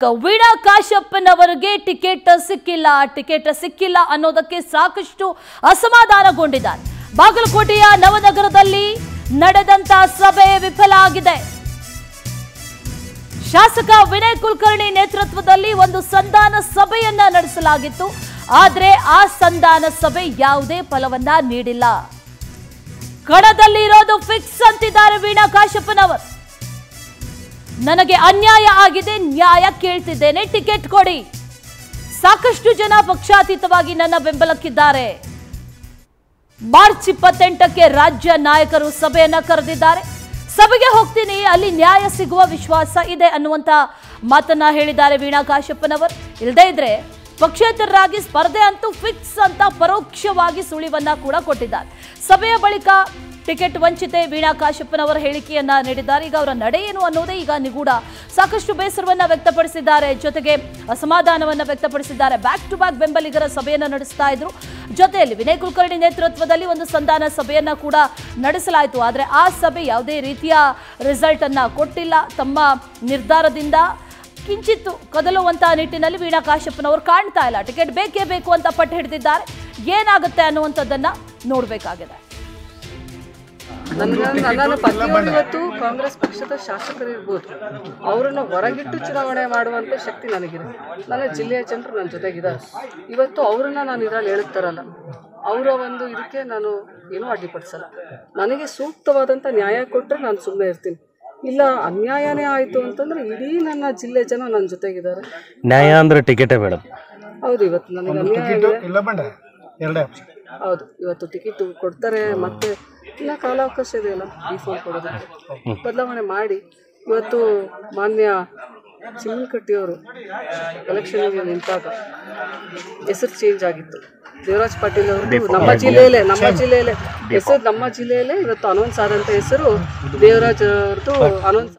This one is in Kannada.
ವೀಣಾ ಕಾಶ್ಯಪ್ಪನವರಿಗೆ ಟಿಕೆಟ್ ಸಿಕ್ಕಿಲ್ಲ ಅನ್ನೋದಕ್ಕೆ ಸಾಕಷ್ಟು ಅಸಮಾಧಾನಗೊಂಡಿದ್ದಾರೆ. ಬಾಗಲಕೋಟೆಯ ನವನಗರದಲ್ಲಿ ನಡೆದಂತ ಸಭೆ ವಿಫಲ ಆಗಿದೆ. ಶಾಸಕ ವಿನಯ್ ಕುಲಕರ್ಣಿ ನೇತೃತ್ವದಲ್ಲಿ ಒಂದು ಸಂಧಾನ ಸಭೆಯನ್ನ ನಡೆಸಲಾಗಿತ್ತು. ಆದರೆ ಆ ಸಂಧಾನ ಸಭೆ ಯಾವುದೇ ಫಲವನ್ನ ನೀಡಿಲ್ಲ. ಕಣದಲ್ಲಿ ಇರೋದು ಫಿಕ್ಸ್ ಅಂತಿದ್ದಾರೆ ವೀಣಾ ಕಾಶ್ಯಪ್ಪನವರು. ನನಗೆ ಅನ್ಯಾಯ ಆಗಿದೆ, ನ್ಯಾಯ ಕೇಳ್ತಿದ್ದೇನೆ, ಟಿಕೆಟ್ ಕೊಡಿ. ಸಾಕಷ್ಟು ಜನ ಪಕ್ಷಾತೀತವಾಗಿ ನನ್ನ ಬೆಂಬಲಕ್ಕಿದ್ದಾರೆ. ಮಾರ್ಚ್ 28ಕ್ಕೆ ರಾಜ್ಯ ನಾಯಕರು ಸಭೆಯನ್ನ ಕರೆದಿದ್ದಾರೆ. ಸಭೆಗೆ ಹೋಗ್ತೀನಿ, ಅಲ್ಲಿ ನ್ಯಾಯ ಸಿಗುವ ವಿಶ್ವಾಸ ಇದೆ ಅನ್ನುವಂತ ಮಾತನ್ನ ಹೇಳಿದ್ದಾರೆ ವೀಣಾ ಕಾಶ್ಯಪ್ಪನವರು. ಇಲ್ಲದೇ ಇದ್ರೆ ಪಕ್ಷೇತರರಾಗಿ ಸ್ಪರ್ಧೆ ಅಂತೂ ಫಿಕ್ಸ್ ಅಂತ ಪರೋಕ್ಷವಾಗಿ ಸುಳಿವನ್ನ ಕೂಡ ಕೊಟ್ಟಿದ್ದಾರೆ. ಸಭೆಯ ಬಳಿಕ ಟಿಕೆಟ್ ವಂಚಿತೆ ವೀಣಾ ಕಾಶ್ಯಪ್ಪನವರ ಹೇಳಿಕೆಯನ್ನ ನೀಡಿದ್ದಾರೆ. ಈಗ ಅವರ ನಡೆ ಏನು ಅನ್ನೋದೇ ಈಗ ನಿಗೂಢ. ಸಾಕಷ್ಟು ಬೇಸರವನ್ನ ವ್ಯಕ್ತಪಡಿಸಿದ್ದಾರೆ, ಜೊತೆಗೆ ಅಸಮಾಧಾನವನ್ನ ವ್ಯಕ್ತಪಡಿಸಿದ್ದಾರೆ. ಬ್ಯಾಕ್ ಟು ಬ್ಯಾಕ್ ಬೆಂಬಲಿಗರ ಸಭೆಯನ್ನ ನಡೆಸ್ತಾ ಇದ್ರು. ಜೊತೆಯಲ್ಲಿ ವಿನಯ್ ಕುಲಕರ್ಣಿ ನೇತೃತ್ವದಲ್ಲಿ ಒಂದು ಸಂಧಾನ ಸಭೆಯನ್ನ ಕೂಡ ನಡೆಸಲಾಯಿತು. ಆದರೆ ಆ ಸಭೆ ಯಾವುದೇ ರೀತಿಯ ರಿಸಲ್ಟ್ ಅನ್ನ ಕೊಟ್ಟಿಲ್ಲ. ತಮ್ಮ ನಿರ್ಧಾರದಿಂದ ಕಿಂಚಿತ್ತು ಕದಲುವಂತಹ ನಿಟ್ಟಿನಲ್ಲಿ ವೀಣಾ ಕಾಶ್ಯಪ್ಪನವರು ಕಾಣ್ತಾ ಇಲ್ಲ. ಟಿಕೆಟ್ ಬೇಕೇ ಬೇಕು ಅಂತ ಪಟ್ಟು ಹಿಡಿದಿದ್ದಾರೆ. ಏನಾಗುತ್ತೆ ಅನ್ನುವಂಥದ್ದನ್ನ ನೋಡಬೇಕಾಗಿದೆ. ನನ್ನ ಪತಿಯವರು ಇವತ್ತು ಕಾಂಗ್ರೆಸ್ ಪಕ್ಷದ ಶಾಸಕರು ಇರ್ಬೋದು, ಅವರನ್ನು ಹೊರಗಿಟ್ಟು ಚುನಾವಣೆ ಮಾಡುವಂಥ ಶಕ್ತಿ ನನಗಿದೆ. ನನ್ನ ಜಿಲ್ಲೆಯ ಜನರು ನನ್ನ ಜೊತೆಗಿದ್ದಾರೆ. ಇವತ್ತು ಅವರನ್ನು ನಾನು ಇದರಲ್ಲಿ ಹೇಳುತ್ತಾರಲ್ಲ, ಅವರ ಒಂದು ಇದಕ್ಕೆ ನಾನು ಏನೂ ಅಡ್ಡಿಪಡಿಸಲ್ಲ. ನನಗೆ ಸೂಕ್ತವಾದಂಥ ನ್ಯಾಯ ಕೊಟ್ಟರೆ ನಾನು ಸುಮ್ಮನೆ ಇರ್ತೀನಿ. ಇಲ್ಲ ಅನ್ಯಾಯನೇ ಆಯಿತು ಅಂತಂದರೆ ಇಡೀ ನನ್ನ ಜಿಲ್ಲೆ ಜನ ನನ್ನ ಜೊತೆಗಿದ್ದಾರೆ. ನ್ಯಾಯ ಅಂದರೆ ಟಿಕೆಟೇ ಬೇಡ. ಹೌದು, ಇವತ್ತು ನನಗೆ ಅನ್ಯಾಯ. ಹೌದು, ಇವತ್ತು ಟಿಕೆಟ್ ಕೊಡ್ತಾರೆ. ಮತ್ತೆ ಇನ್ನ ಕಾಲಾವಕಾಶ ಇದೆಯಲ್ಲ ಡಿಫಾಲ್ಟ್ ಕೊಡೋದಕ್ಕೆ, ಬದಲಾವಣೆ ಮಾಡಿ. ಇವತ್ತು ಮಾನ್ಯ ಚಿಮ್ಮನಕಟ್ಟಿಯವರು ಎಲೆಕ್ಷನ್ಗೆ ನಿಂತಾಗ ಹೆಸರು ಚೇಂಜ್ ಆಗಿತ್ತು. ದೇವರಾಜ್ ಪಾಟೀಲ್ ಅವರು ನಮ್ಮ ಜಿಲ್ಲೆಯಲ್ಲೇ ಹೆಸರು, ನಮ್ಮ ಜಿಲ್ಲೆಯಲ್ಲೇ ಇವತ್ತು ಅನೌನ್ಸ್ ಆದಂಥ ಹೆಸರು ದೇವರಾಜ್ ಅವ್ರದ್ದು ಅನೌನ್ಸ್